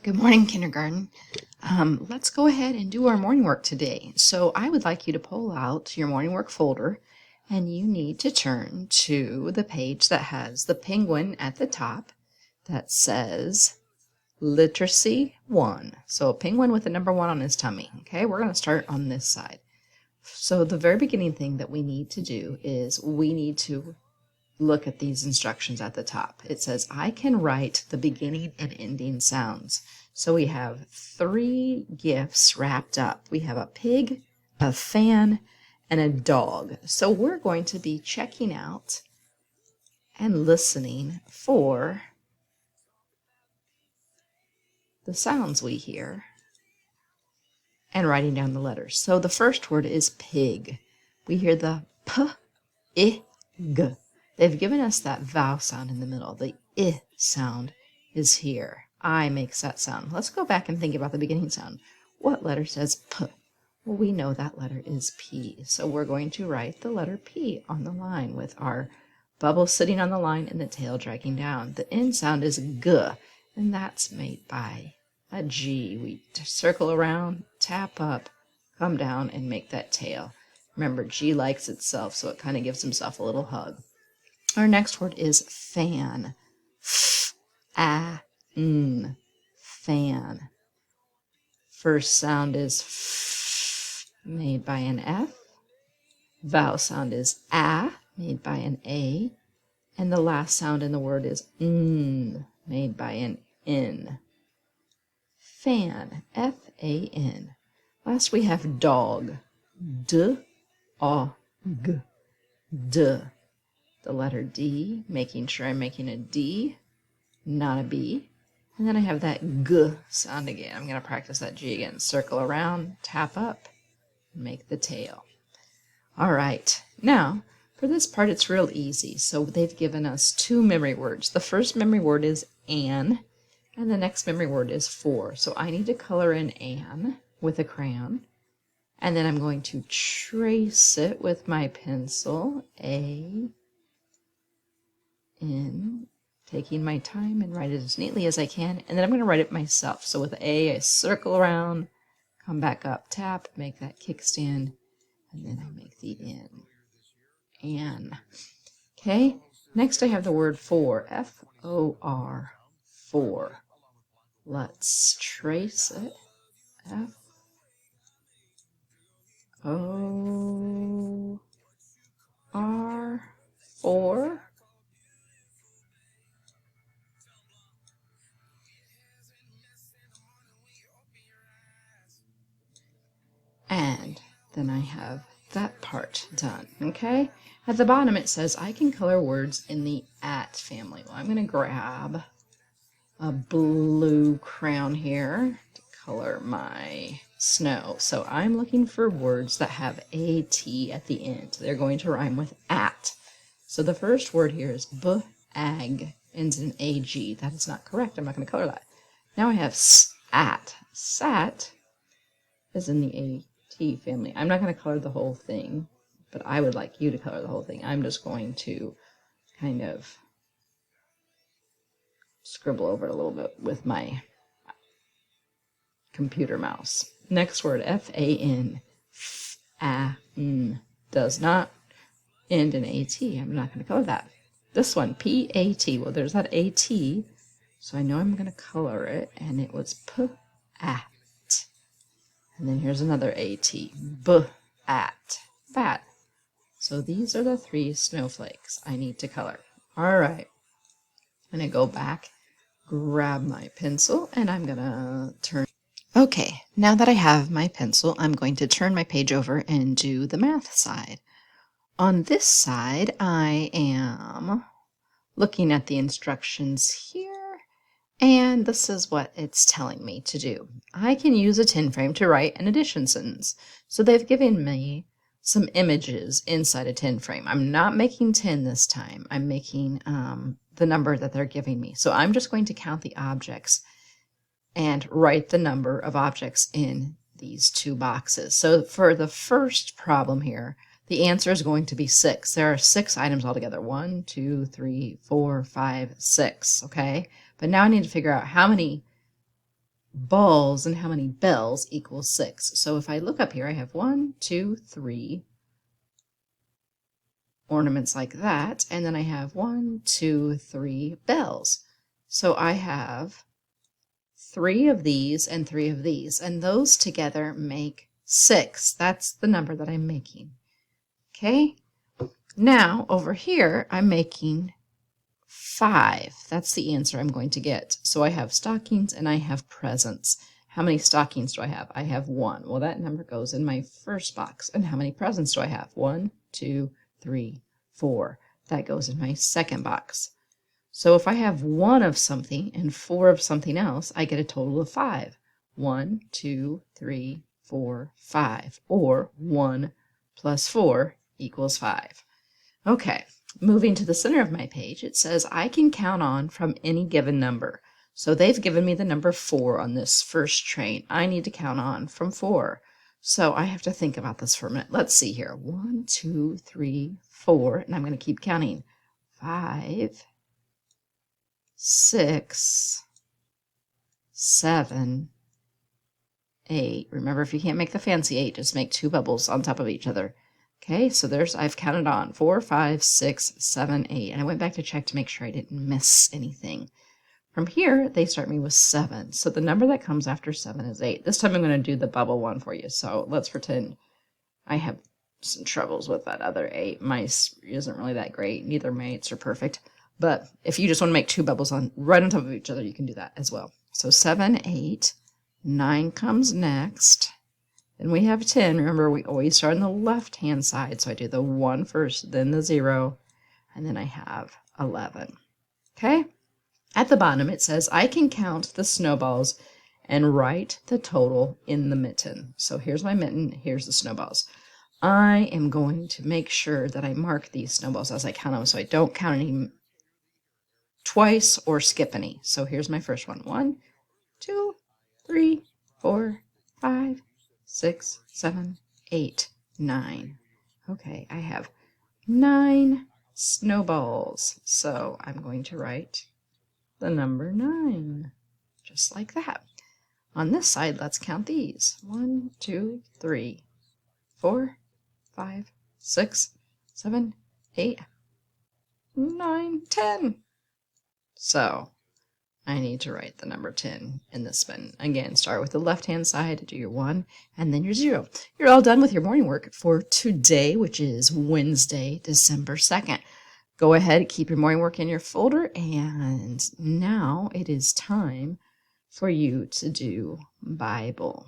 Good morning, kindergarten. Let's go ahead and do our morning work today. So I would like you to pull out your morning work folder, and you need to turn to the page that has the penguin at the top that says Literacy 1. So a penguin with the number 1 on his tummy. Okay, we're going to start on this side. So the very beginning thing that we need to do is we need to look at these instructions at the top. It says, I can write the beginning and ending sounds. So we have 3 gifts wrapped up. We have a pig, a fan, and a dog. So we're going to be checking out and listening for the sounds we hear and writing down the letters. So the first word is pig. We hear the p, I, g. They've given us that vowel sound in the middle. The I sound is here. I makes that sound. Let's go back and think about the beginning sound. What letter says P? Well, we know that letter is P. So we're going to write the letter P on the line with our bubble sitting on the line and the tail dragging down. The N sound is G, and that's made by a G. We circle around, tap up, come down, and make that tail. Remember, G likes itself, so it kind of gives himself a little hug. Our next word is fan. F-A-N. Fan. First sound is F, made by an F. Vowel sound is A, made by an A. And the last sound in the word is N, made by an N. Fan. F-A-N. Last we have dog. D-O-G. D. The letter D, making sure I'm making a D, not a B. And then I have that G sound again. I'm going to practice that G again. Circle around, tap up, make the tail. All right. Now, for this part, it's real easy. So they've given us 2 memory words. The first memory word is an, and the next memory word is for. So I need to color in an with a crayon. And then I'm going to trace it with my pencil, A, N, taking my time and write it as neatly as I can, and then I'm going to write it myself. So with A, I circle around, come back up, tap, make that kickstand, and then I make the N. An. Okay, next I have the word for, F-O-R, for. Let's trace it. F-O-R, for. And then I have that part done, okay? At the bottom it says I can color words in the at family. Well, I'm going to grab a blue crayon here to color my snow. So I'm looking for words that have A-T at the end. They're going to rhyme with at. So the first word here is b-ag, ends in A-G. That is not correct. I'm not going to color that. Now I have s-at. Sat is in the A-T family. I'm not going to color the whole thing, but I would like you to color the whole thing. I'm just going to kind of scribble over it a little bit with my computer mouse. Next word, F-A-N. F-A-N. Does not end in A-T. I'm not going to color that. This one, P-A-T. Well, there's that A-T, so I know I'm going to color it, and it was P-A. And then here's another A-T, B-at, bat. So these are the 3 snowflakes I need to color. All right, I'm going to go back, grab my pencil, and I'm going to turn. Okay, now that I have my pencil, I'm going to turn my page over and do the math side. On this side, I am looking at the instructions here. And this is what it's telling me to do. I can use a 10 frame to write an addition sentence. So they've given me some images inside a 10 frame. I'm not making 10 this time. I'm making the number that they're giving me. So I'm just going to count the objects and write the number of objects in these 2 boxes. So for the first problem here, the answer is going to be 6. There are 6 items altogether. 1, 2, 3, 4, 5, 6. Okay? But now I need to figure out how many balls and how many bells equals 6. So if I look up here, I have 1, 2, 3 ornaments like that, and then I have 1, 2, 3 bells. So I have 3 of these and 3 of these, and those together make 6. That's the number that I'm making. Okay, now over here I'm making 5. That's the answer I'm going to get. So I have stockings and I have presents. How many stockings do I have? I have 1. Well, that number goes in my first box. And how many presents do I have? 1, 2, 3, 4. That goes in my second box. So if I have 1 of something and 4 of something else, I get a total of 5. 1, 2, 3, 4, 5. Or 1 plus 4 equals 5. Okay, moving to the center of my page, it says I can count on from any given number. So they've given me the number 4 on this first train. I need to count on from 4. So I have to think about this for a minute. Let's see here. 1, 2, 3, 4, and I'm going to keep counting. 5, 6, 7, 8. Remember, if you can't make the fancy 8, just make 2 bubbles on top of each other. Okay, so I've counted on 4, 5, 6, 7, 8. And I went back to check to make sure I didn't miss anything. From here, they start me with 7. So the number that comes after 7 is 8. This time I'm going to do the bubble one for you. So let's pretend I have some troubles with that other 8. My isn't really that great. Neither my 8s are perfect. But if you just want to make 2 bubbles right on top of each other, you can do that as well. So 7, 8, 9 comes next. Then we have 10. Remember, we always start on the left-hand side. So I do the 1 first, then the 0, and then I have 11. Okay? At the bottom, it says, I can count the snowballs and write the total in the mitten. So here's my mitten. Here's the snowballs. I am going to make sure that I mark these snowballs as I count them so I don't count any twice or skip any. So here's my first one. 1, 2, 3, 4, 5, 6, 7, 8, 9. Okay, I have 9 snowballs. So I'm going to write the number 9, just like that. On this side, let's count these. 1, 2, 3, 4, 5, 6, 7, 8, 9, 10. So I need to write the number 10 in this bin. Again, start with the left-hand side, do your 1, and then your 0. You're all done with your morning work for today, which is Wednesday, December 2nd. Go ahead, keep your morning work in your folder, and now it is time for you to do Bible.